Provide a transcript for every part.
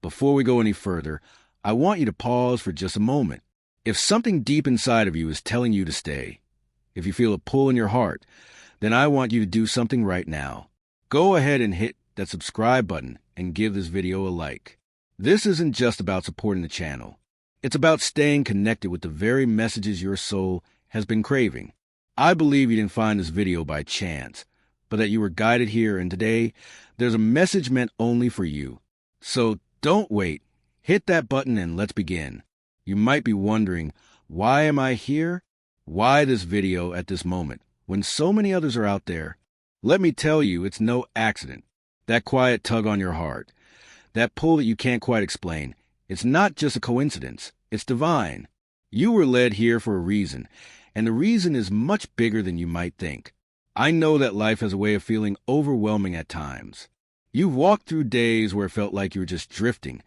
before we go any further, I want you to pause for just a moment. If something deep inside of you is telling you to stay, if you feel a pull in your heart, then I want you to do something right now. Go ahead and hit that subscribe button and give this video a like. This isn't just about supporting the channel. It's about staying connected with the very messages your soul has been craving. I believe you didn't find this video by chance, but that you were guided here, and today there's a message meant only for you. So don't wait. Hit that button and let's begin. You might be wondering, why am I here? Why this video at this moment, when so many others are out there? Let me tell you, it's no accident. That quiet tug on your heart, that pull that you can't quite explain, it's not just a coincidence. It's divine. You were led here for a reason, and the reason is much bigger than you might think. I know that life has a way of feeling overwhelming at times. You've walked through days where it felt like you were just drifting,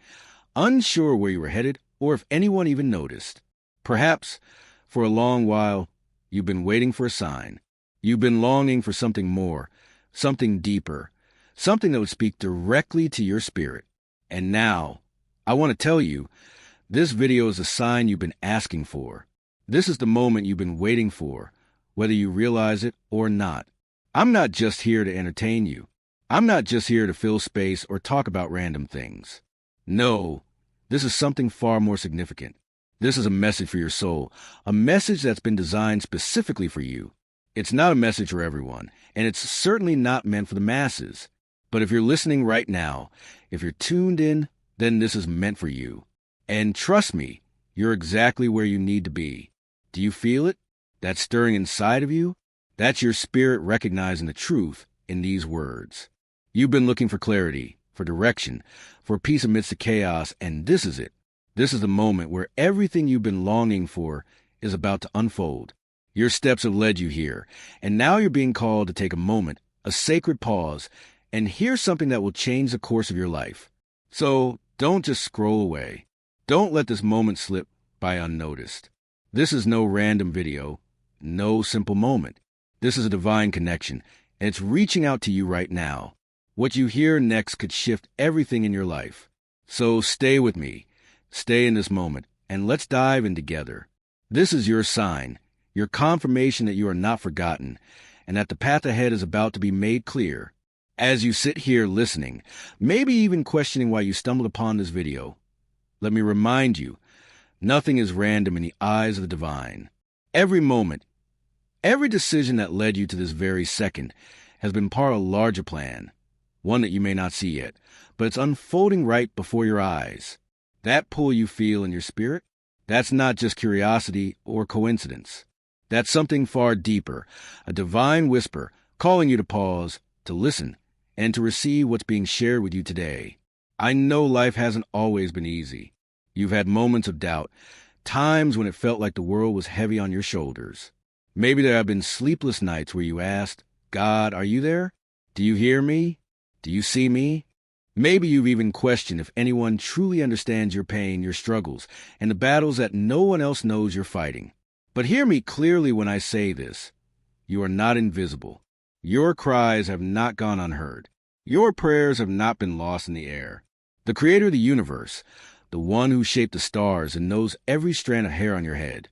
unsure where you were headed or if anyone even noticed. Perhaps, for a long while, you've been waiting for a sign. You've been longing for something more, something deeper, something that would speak directly to your spirit. And now, I want to tell you, this video is a sign you've been asking for. This is the moment you've been waiting for, whether you realize it or not. I'm not just here to entertain you. I'm not just here to fill space or talk about random things. No, this is something far more significant. This is a message for your soul, a message that's been designed specifically for you. It's not a message for everyone, and it's certainly not meant for the masses. But if you're listening right now, if you're tuned in, then this is meant for you. And trust me, you're exactly where you need to be. Do you feel it? That stirring inside of you? That's your spirit recognizing the truth in these words. You've been looking for clarity, for direction, for peace amidst the chaos, and this is it. This is the moment where everything you've been longing for is about to unfold. Your steps have led you here, and now you're being called to take a moment, a sacred pause, and hear something that will change the course of your life. So don't just scroll away. Don't let this moment slip by unnoticed. This is no random video, no simple moment. This is a divine connection, and it's reaching out to you right now. What you hear next could shift everything in your life. So stay with me, stay in this moment, and let's dive in together. This is your sign, your confirmation that you are not forgotten, and that the path ahead is about to be made clear. As you sit here listening, maybe even questioning why you stumbled upon this video, let me remind you, nothing is random in the eyes of the divine. Every moment, every decision that led you to this very second has been part of a larger plan, one that you may not see yet, but it's unfolding right before your eyes. That pull you feel in your spirit, that's not just curiosity or coincidence. That's something far deeper, a divine whisper calling you to pause, to listen, and to receive what's being shared with you today. I know life hasn't always been easy. You've had moments of doubt, times when it felt like the world was heavy on your shoulders. Maybe there have been sleepless nights where you asked, God, are you there? Do you hear me? Do you see me? Maybe you've even questioned if anyone truly understands your pain, your struggles, and the battles that no one else knows you're fighting. But hear me clearly when I say this. You are not invisible. Your cries have not gone unheard. Your prayers have not been lost in the air. The creator of the universe, the one who shaped the stars and knows every strand of hair on your head,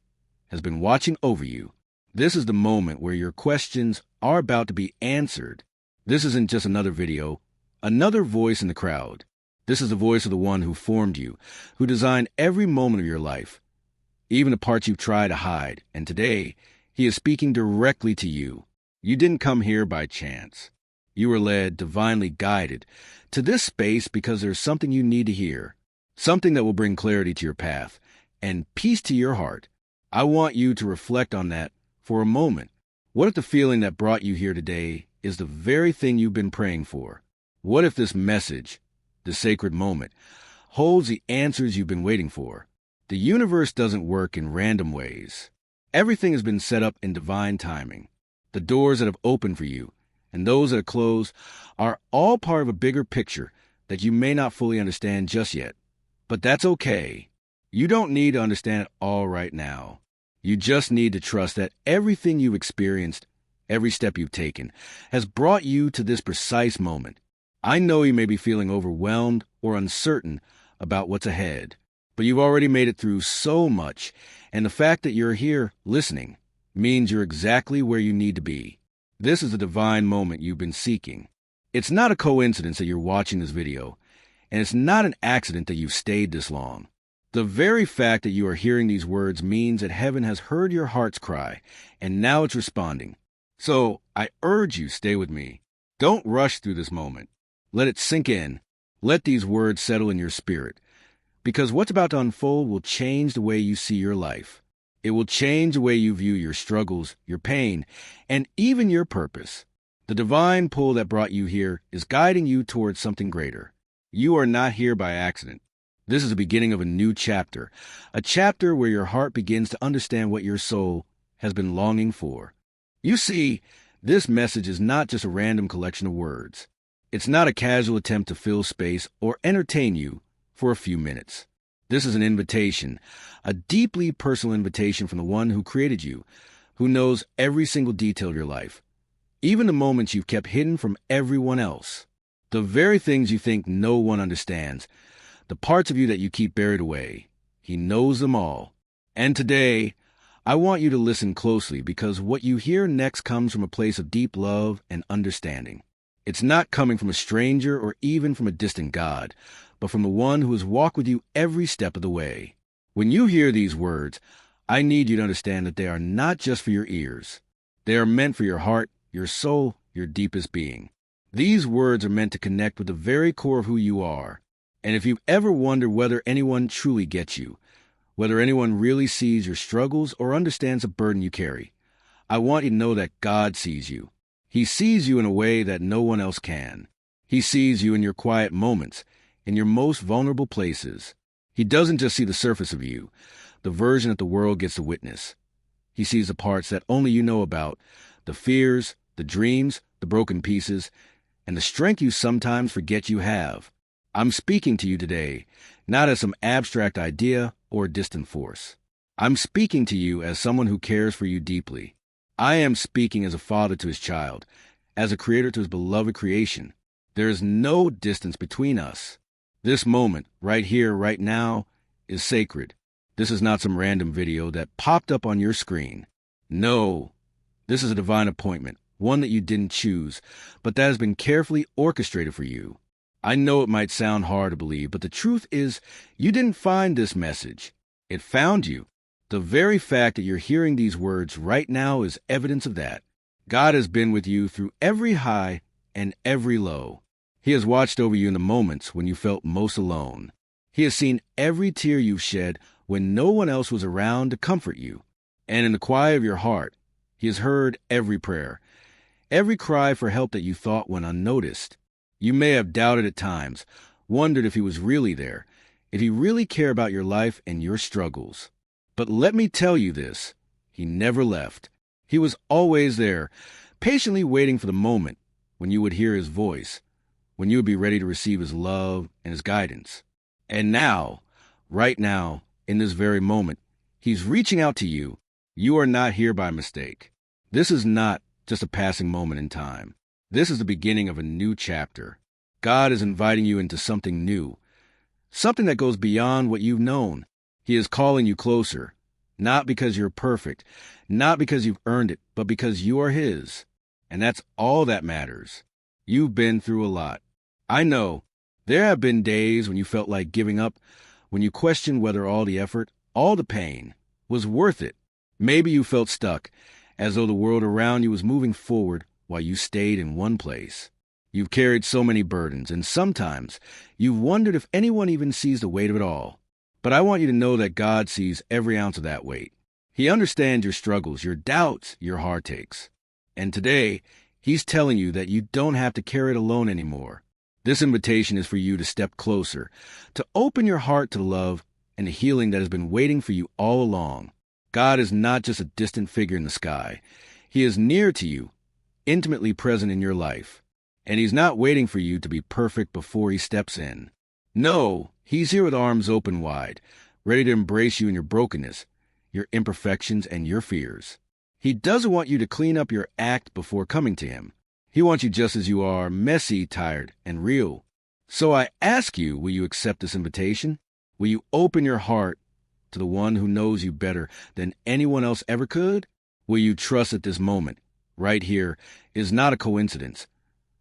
has been watching over you. This is the moment where your questions are about to be answered. This isn't just another video, another voice in the crowd. This is the voice of the one who formed you, who designed every moment of your life, even the parts you've tried to hide. And today, he is speaking directly to you. You didn't come here by chance. You were led, divinely guided, to this space because there's something you need to hear, something that will bring clarity to your path and peace to your heart. I want you to reflect on that for a moment. What if the feeling that brought you here today is the very thing you've been praying for? What if this message, this sacred moment, holds the answers you've been waiting for? The universe doesn't work in random ways. Everything has been set up in divine timing. The doors that have opened for you and those that are closed are all part of a bigger picture that you may not fully understand just yet. But that's okay. You don't need to understand it all right now. You just need to trust that everything you've experienced, every step you've taken, has brought you to this precise moment. I know you may be feeling overwhelmed or uncertain about what's ahead. But you've already made it through so much, and the fact that you're here listening means you're exactly where you need to be. This is a divine moment you've been seeking. It's not a coincidence that you're watching this video, and it's not an accident that you've stayed this long. The very fact that you are hearing these words means that heaven has heard your heart's cry, and now it's responding. So I urge you, stay with me. Don't rush through this moment. Let it sink in. Let these words settle in your spirit, because what's about to unfold will change the way you see your life. It will change the way you view your struggles, your pain, and even your purpose. The divine pull that brought you here is guiding you towards something greater. You are not here by accident. This is the beginning of a new chapter, a chapter where your heart begins to understand what your soul has been longing for. You see, this message is not just a random collection of words. It's not a casual attempt to fill space or entertain you for a few minutes. This is an invitation, a deeply personal invitation from the one who created you, who knows every single detail of your life, even the moments you've kept hidden from everyone else, the very things you think no one understands, the parts of you that you keep buried away. He knows them all. And today, I want you to listen closely, because what you hear next comes from a place of deep love and understanding. It's not coming from a stranger or even from a distant God, but from the one who has walked with you every step of the way. When you hear these words, I need you to understand that they are not just for your ears. They are meant for your heart, your soul, your deepest being. These words are meant to connect with the very core of who you are. And if you've ever wondered whether anyone truly gets you, whether anyone really sees your struggles or understands the burden you carry, I want you to know that God sees you. He sees you in a way that no one else can. He sees you in your quiet moments, in your most vulnerable places. He doesn't just see the surface of you, the version that the world gets to witness. He sees the parts that only you know about, the fears, the dreams, the broken pieces, and the strength you sometimes forget you have. I'm speaking to you today, not as some abstract idea or distant force. I'm speaking to you as someone who cares for you deeply. I am speaking as a father to his child, as a creator to his beloved creation. There is no distance between us. This moment, right here, right now, is sacred. This is not some random video that popped up on your screen. No, this is a divine appointment, one that you didn't choose, but that has been carefully orchestrated for you. I know it might sound hard to believe, but the truth is, you didn't find this message. It found you. The very fact that you're hearing these words right now is evidence of that. God has been with you through every high and every low. He has watched over you in the moments when you felt most alone. He has seen every tear you've shed when no one else was around to comfort you. And in the quiet of your heart, He has heard every prayer, every cry for help that you thought went unnoticed. You may have doubted at times, wondered if He was really there, if He really cared about your life and your struggles. But let me tell you this, He never left. He was always there, patiently waiting for the moment when you would hear His voice, when you would be ready to receive His love and His guidance. And now, right now, in this very moment, He's reaching out to you. You are not here by mistake. This is not just a passing moment in time. This is the beginning of a new chapter. God is inviting you into something new, something that goes beyond what you've known. He is calling you closer, not because you're perfect, not because you've earned it, but because you are His. And that's all that matters. You've been through a lot. I know. There have been days when you felt like giving up, when you questioned whether all the effort, all the pain, was worth it. Maybe you felt stuck, as though the world around you was moving forward while you stayed in one place. You've carried so many burdens, and sometimes you've wondered if anyone even sees the weight of it all. But I want you to know that God sees every ounce of that weight. He understands your struggles, your doubts, your heartaches. And today, He's telling you that you don't have to carry it alone anymore. This invitation is for you to step closer, to open your heart to love and the healing that has been waiting for you all along. God is not just a distant figure in the sky. He is near to you, intimately present in your life. And He's not waiting for you to be perfect before He steps in. No, He's here with arms open wide, ready to embrace you in your brokenness, your imperfections, and your fears. He doesn't want you to clean up your act before coming to Him. He wants you just as you are, messy, tired, and real. So I ask you, will you accept this invitation? Will you open your heart to the one who knows you better than anyone else ever could? Will you trust that this moment, right here, is not a coincidence,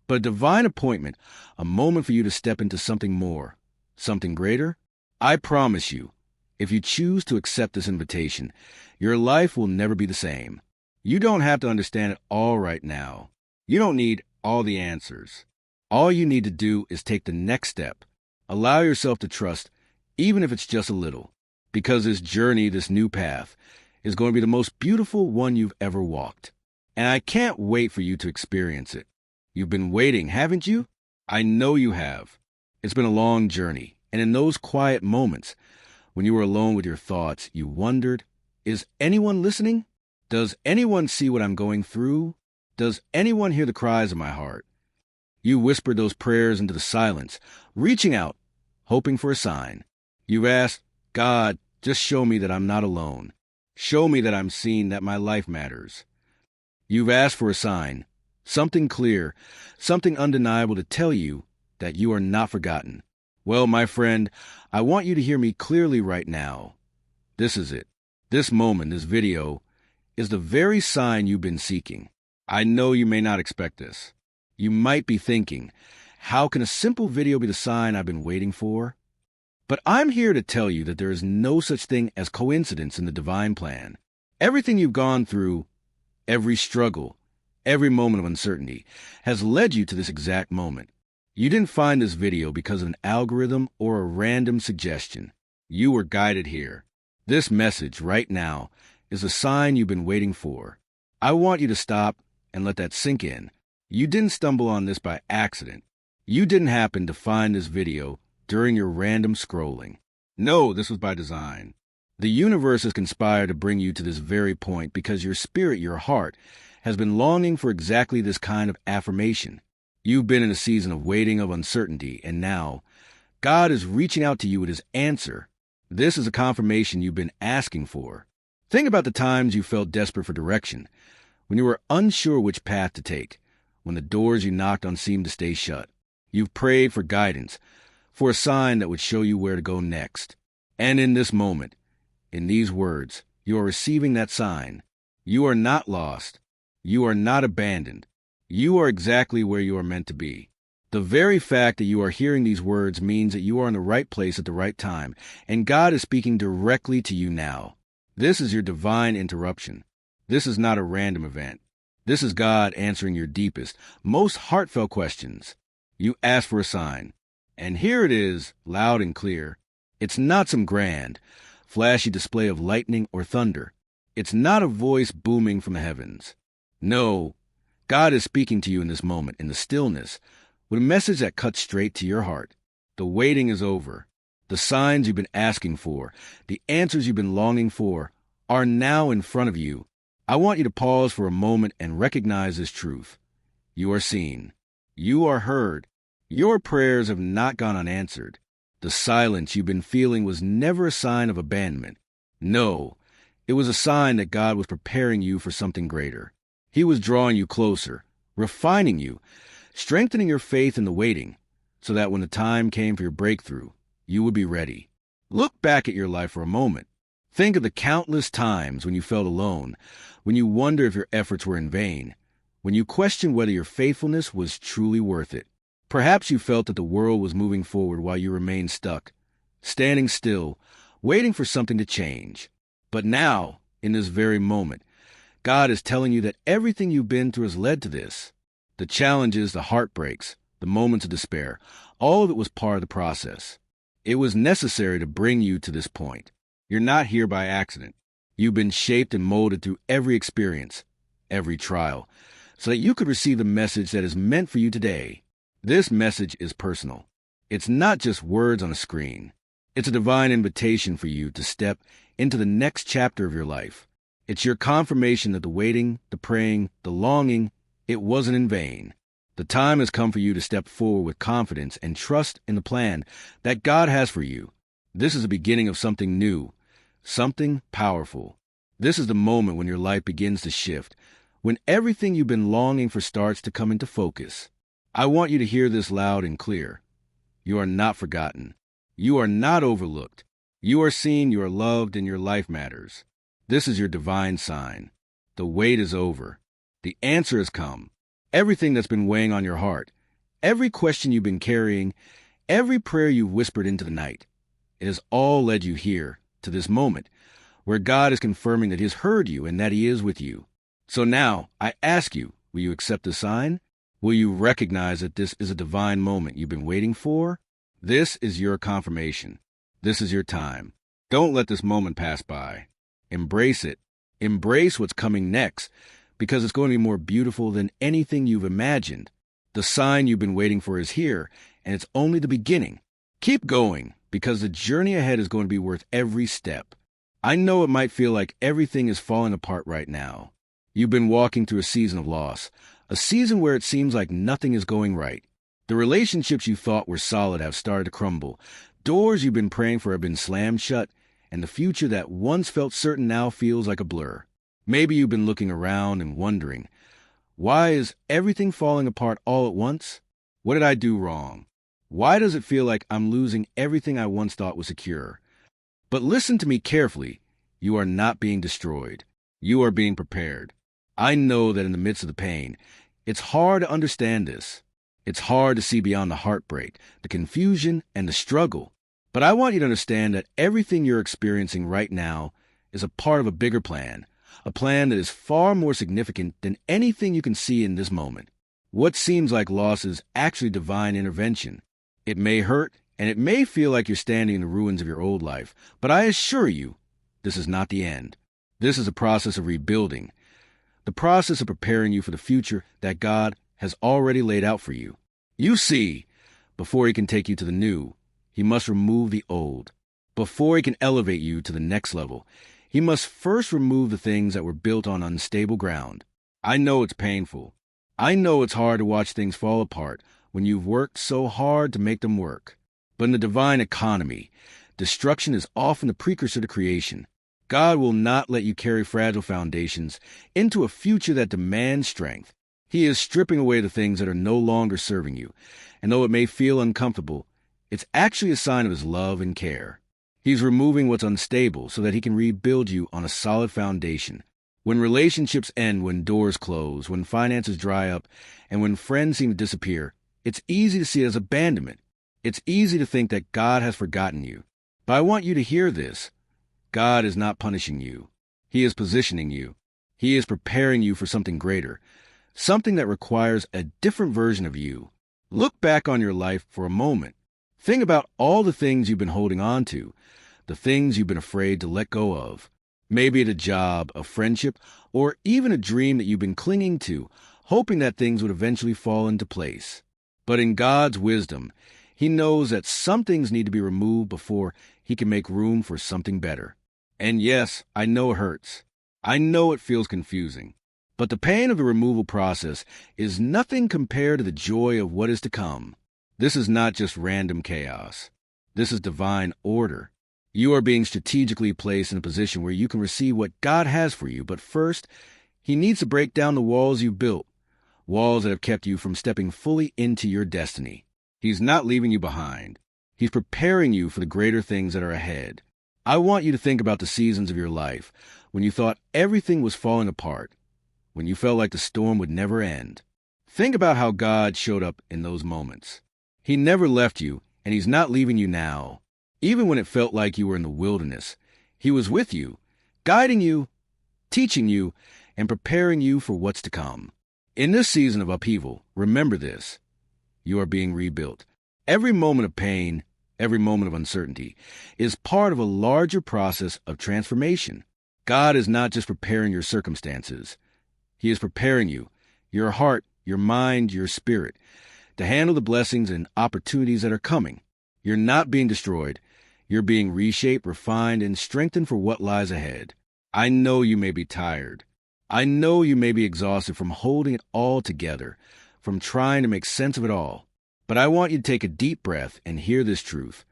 but a divine appointment, a moment for you to step into something more, something greater? I promise you, if you choose to accept this invitation, your life will never be the same. You don't have to understand it all right now. You don't need all the answers. All you need to do is take the next step. Allow yourself to trust, even if it's just a little, because this journey, this new path, is going to be the most beautiful one you've ever walked. And I can't wait for you to experience it. You've been waiting, haven't you? I know you have. It's been a long journey, and in those quiet moments, when you were alone with your thoughts, you wondered, is anyone listening? Does anyone see what I'm going through? Does anyone hear the cries of my heart? You whispered those prayers into the silence, reaching out, hoping for a sign. You've asked, God, just show me that I'm not alone. Show me that I'm seen, that my life matters. You've asked for a sign, something clear, something undeniable to tell you that you are not forgotten. Well, my friend, I want you to hear me clearly right now. This is it. This moment, this video, is the very sign you've been seeking. I know you may not expect this. You might be thinking, how can a simple video be the sign I've been waiting for? But I'm here to tell you that there is no such thing as coincidence in the divine plan. Everything you've gone through, every struggle, every moment of uncertainty, has led you to this exact moment. You didn't find this video because of an algorithm or a random suggestion. You were guided here. This message right now is the sign you've been waiting for. I want you to stop and let that sink in. You didn't stumble on this by accident. You didn't happen to find this video during your random scrolling. No, this was by design. The universe has conspired to bring you to this very point because your spirit, your heart, has been longing for exactly this kind of affirmation. You've been in a season of waiting, of uncertainty, and now God is reaching out to you with his answer. This is a confirmation you've been asking for. Think about the times you felt desperate for direction, when you were unsure which path to take, when the doors you knocked on seemed to stay shut. You've prayed for guidance, for a sign that would show you where to go next. And in this moment, in these words, you are receiving that sign. You are not lost. You are not abandoned. You are exactly where you are meant to be. The very fact that you are hearing these words means that you are in the right place at the right time, and God is speaking directly to you now. This is your divine interruption. This is not a random event. This is God answering your deepest, most heartfelt questions. You asked for a sign, and here it is, loud and clear. It's not some grand, flashy display of lightning or thunder. It's not a voice booming from the heavens. No, God is speaking to you in this moment, in the stillness, with a message that cuts straight to your heart. The waiting is over. The signs you've been asking for, the answers you've been longing for, are now in front of you. I want you to pause for a moment and recognize this truth. You are seen. You are heard. Your prayers have not gone unanswered. The silence you've been feeling was never a sign of abandonment. No, it was a sign that God was preparing you for something greater. He was drawing you closer, refining you, strengthening your faith in the waiting, so that when the time came for your breakthrough, you would be ready. Look back at your life for a moment. Think of the countless times when you felt alone, when you wondered if your efforts were in vain, when you questioned whether your faithfulness was truly worth it. Perhaps you felt that the world was moving forward while you remained stuck, standing still, waiting for something to change. But now, in this very moment, God is telling you that everything you've been through has led to this. The challenges, the heartbreaks, the moments of despair, all of it was part of the process. It was necessary to bring you to this point. You're not here by accident. You've been shaped and molded through every experience, every trial, so that you could receive the message that is meant for you today. This message is personal. It's not just words on a screen. It's a divine invitation for you to step into the next chapter of your life. It's your confirmation that the waiting, the praying, the longing, it wasn't in vain. The time has come for you to step forward with confidence and trust in the plan that God has for you. This is the beginning of something new, something powerful. This is the moment when your life begins to shift, when everything you've been longing for starts to come into focus. I want you to hear this loud and clear. You are not forgotten. You are not overlooked. You are seen, you are loved, and your life matters. This is your divine sign. The wait is over. The answer has come. Everything that's been weighing on your heart, every question you've been carrying, every prayer you've whispered into the night, it has all led you here, to this moment, where God is confirming that He has heard you and that He is with you. So now, I ask you, will you accept the sign? Will you recognize that this is a divine moment you've been waiting for? This is your confirmation. This is your time. Don't let this moment pass by. Embrace it. Embrace what's coming next, because it's going to be more beautiful than anything you've imagined. The sign you've been waiting for is here, and it's only the beginning. Keep going, because the journey ahead is going to be worth every step. I know it might feel like everything is falling apart right now. You've been walking through a season of loss, a season where it seems like nothing is going right. The relationships you thought were solid have started to crumble. Doors you've been praying for have been slammed shut, and the future that once felt certain now feels like a blur. Maybe you've been looking around and wondering, why is everything falling apart all at once? What did I do wrong? Why does it feel like I'm losing everything I once thought was secure? But listen to me carefully. You are not being destroyed. You are being prepared. I know that in the midst of the pain, it's hard to understand this. It's hard to see beyond the heartbreak, the confusion, and the struggle. But I want you to understand that everything you're experiencing right now is a part of a bigger plan, a plan that is far more significant than anything you can see in this moment. What seems like loss is actually divine intervention. It may hurt, and it may feel like you're standing in the ruins of your old life, but I assure you, this is not the end. This is a process of rebuilding, the process of preparing you for the future that God has already laid out for you. You see, before He can take you to the new, He must remove the old. Before He can elevate you to the next level, He must first remove the things that were built on unstable ground. I know it's painful. I know it's hard to watch things fall apart when you've worked so hard to make them work. But in the divine economy, destruction is often the precursor to creation. God will not let you carry fragile foundations into a future that demands strength. He is stripping away the things that are no longer serving you, and though it may feel uncomfortable, it's actually a sign of His love and care. He's removing what's unstable so that He can rebuild you on a solid foundation. When relationships end, when doors close, when finances dry up, and when friends seem to disappear, it's easy to see it as abandonment. It's easy to think that God has forgotten you. But I want you to hear this. God is not punishing you. He is positioning you. He is preparing you for something greater, something that requires a different version of you. Look back on your life for a moment. Think about all the things you've been holding on to, the things you've been afraid to let go of. Maybe it's a job, a friendship, or even a dream that you've been clinging to, hoping that things would eventually fall into place. But in God's wisdom, He knows that some things need to be removed before He can make room for something better. And yes, I know it hurts. I know it feels confusing. But the pain of the removal process is nothing compared to the joy of what is to come. This is not just random chaos. This is divine order. You are being strategically placed in a position where you can receive what God has for you. But first, He needs to break down the walls you've built, walls that have kept you from stepping fully into your destiny. He's not leaving you behind. He's preparing you for the greater things that are ahead. I want you to think about the seasons of your life when you thought everything was falling apart, when you felt like the storm would never end. Think about how God showed up in those moments. He never left you, and He's not leaving you now. Even when it felt like you were in the wilderness, He was with you, guiding you, teaching you, and preparing you for what's to come. In this season of upheaval, remember this. You are being rebuilt. Every moment of pain, every moment of uncertainty, is part of a larger process of transformation. God is not just preparing your circumstances. He is preparing you, your heart, your mind, your spirit, to handle the blessings and opportunities that are coming. You're not being destroyed. You're being reshaped, refined, and strengthened for what lies ahead. I know you may be tired. I know you may be exhausted from holding it all together, from trying to make sense of it all. But I want you to take a deep breath and hear this truth.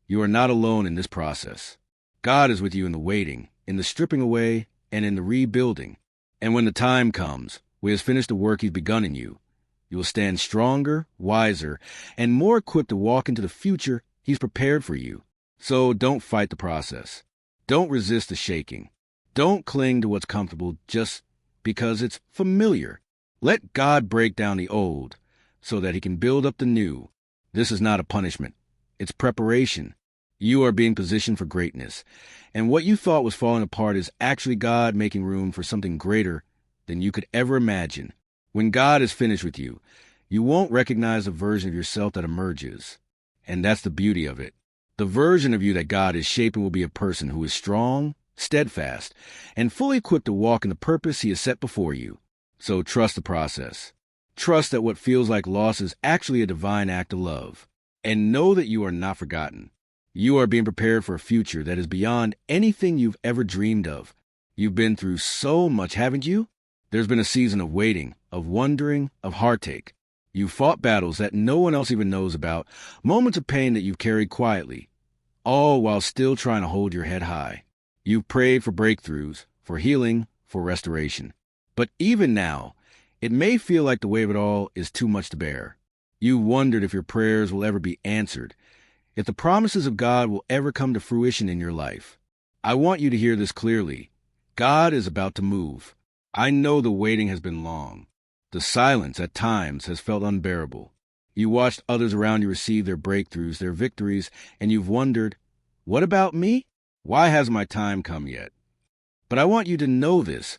You are not alone in this process. God is with you in the waiting, in the stripping away, and in the rebuilding. And when the time comes, when He has finished the work He's begun in you, You will stand stronger, wiser, and more equipped to walk into the future He's prepared for you. So don't fight the process. Don't resist the shaking. Don't cling to what's comfortable just because it's familiar. Let God break down the old so that He can build up the new. This is not a punishment. It's preparation. You are being positioned for greatness. And what you thought was falling apart is actually God making room for something greater than you could ever imagine. When God is finished with you, you won't recognize a version of yourself that emerges. And that's the beauty of it. The version of you that God is shaping will be a person who is strong, steadfast, and fully equipped to walk in the purpose He has set before you. So trust the process. Trust that what feels like loss is actually a divine act of love. And know that you are not forgotten. You are being prepared for a future that is beyond anything you've ever dreamed of. You've been through so much, haven't you? There's been a season of waiting, of wondering, of heartache. You've fought battles that no one else even knows about, moments of pain that you've carried quietly, all while still trying to hold your head high. You've prayed for breakthroughs, for healing, for restoration. But even now, it may feel like the weight of it all is too much to bear. You wondered if your prayers will ever be answered, if the promises of God will ever come to fruition in your life. I want you to hear this clearly. God is about to move. I know the waiting has been long. The silence at times has felt unbearable. You watched others around you receive their breakthroughs, their victories, and you've wondered, what about me? Why hasn't my time come yet? But I want you to know this.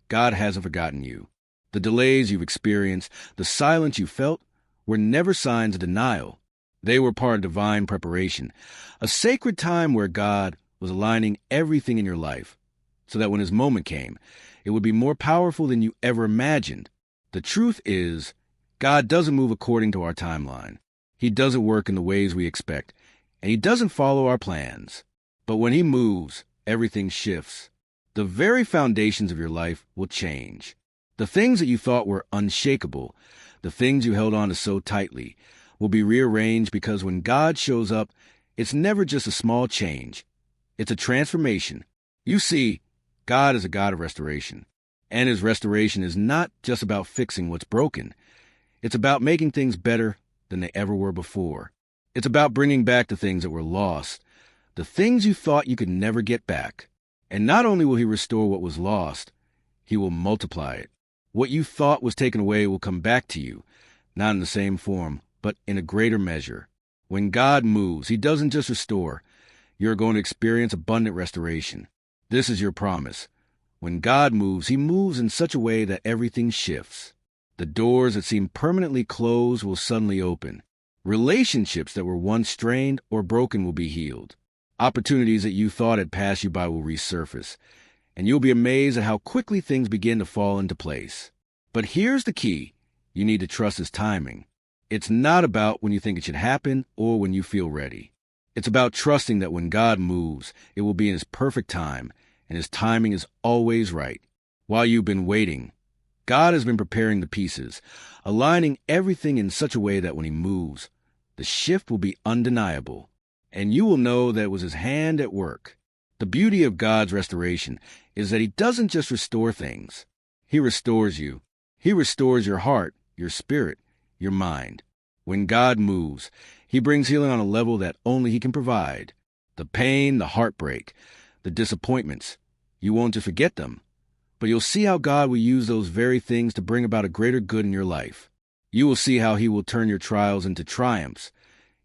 God hasn't forgotten you. The delays you've experienced, the silence you felt, were never signs of denial. They were part of divine preparation, a sacred time where God was aligning everything in your life, so that when His moment came, it would be more powerful than you ever imagined. The truth is, God doesn't move according to our timeline. He doesn't work in the ways we expect, and He doesn't follow our plans. But when He moves, everything shifts. The very foundations of your life will change. The things that you thought were unshakable, the things you held on to so tightly, will be rearranged because when God shows up, it's never just a small change. It's a transformation. You see, God is a God of restoration. And His restoration is not just about fixing what's broken. It's about making things better than they ever were before. It's about bringing back the things that were lost, the things you thought you could never get back. And not only will He restore what was lost, He will multiply it. What you thought was taken away will come back to you, not in the same form, but in a greater measure. When God moves, He doesn't just restore. You're going to experience abundant restoration. This is your promise. When God moves, He moves in such a way that everything shifts. The doors that seem permanently closed will suddenly open. Relationships that were once strained or broken will be healed. Opportunities that you thought had passed you by will resurface. And you'll be amazed at how quickly things begin to fall into place. But here's the key. You need to trust His timing. It's not about when you think it should happen or when you feel ready. It's about trusting that when God moves, it will be in His perfect time, and His timing is always right. While you've been waiting, God has been preparing the pieces, aligning everything in such a way that when He moves, the shift will be undeniable, and you will know that it was His hand at work. The beauty of God's restoration is that He doesn't just restore things. He restores you. He restores your heart, your spirit, your mind. When God moves, He brings healing on a level that only He can provide. The pain, the heartbreak, the disappointments, you won't just forget them, but you'll see how God will use those very things to bring about a greater good in your life. You will see how He will turn your trials into triumphs,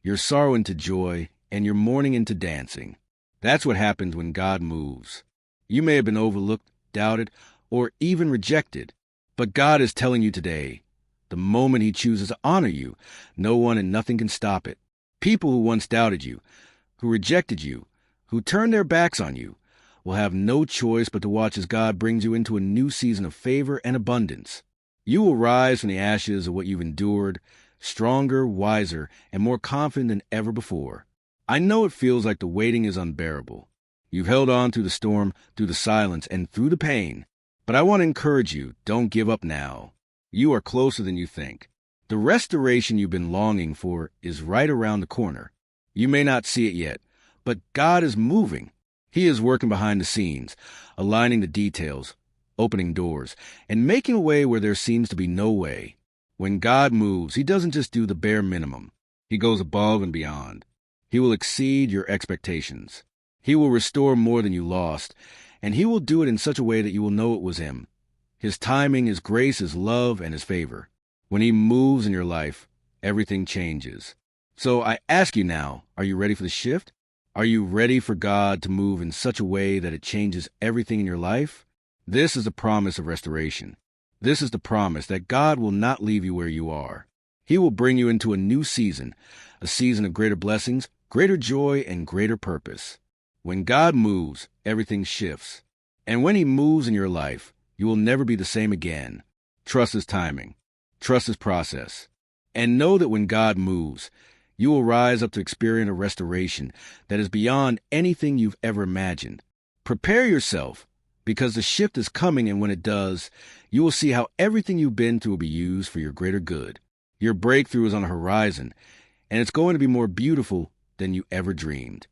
your sorrow into joy, and your mourning into dancing. That's what happens when God moves. You may have been overlooked, doubted, or even rejected, but God is telling you today, the moment He chooses to honor you, no one and nothing can stop it. People who once doubted you, who rejected you, who turned their backs on you, will have no choice but to watch as God brings you into a new season of favor and abundance. You will rise from the ashes of what you've endured, stronger, wiser, and more confident than ever before. I know it feels like the waiting is unbearable. You've held on through the storm, through the silence, and through the pain. But I want to encourage you, don't give up now. You are closer than you think. The restoration you've been longing for is right around the corner. You may not see it yet, but God is moving. He is working behind the scenes, aligning the details, opening doors, and making a way where there seems to be no way. When God moves, He doesn't just do the bare minimum. He goes above and beyond. He will exceed your expectations. He will restore more than you lost, and He will do it in such a way that you will know it was Him. His timing, His grace, His love, and His favor. When He moves in your life, everything changes. So I ask you now, are you ready for the shift? Are you ready for God to move in such a way that it changes everything in your life? This is the promise of restoration. This is the promise that God will not leave you where you are. He will bring you into a new season, a season of greater blessings, greater joy, and greater purpose. When God moves, everything shifts. And when He moves in your life, you will never be the same again. Trust His timing. Trust His process. And know that when God moves, you will rise up to experience a restoration that is beyond anything you've ever imagined. Prepare yourself, because the shift is coming, and when it does, you will see how everything you've been through will be used for your greater good. Your breakthrough is on the horizon, and it's going to be more beautiful than you ever dreamed.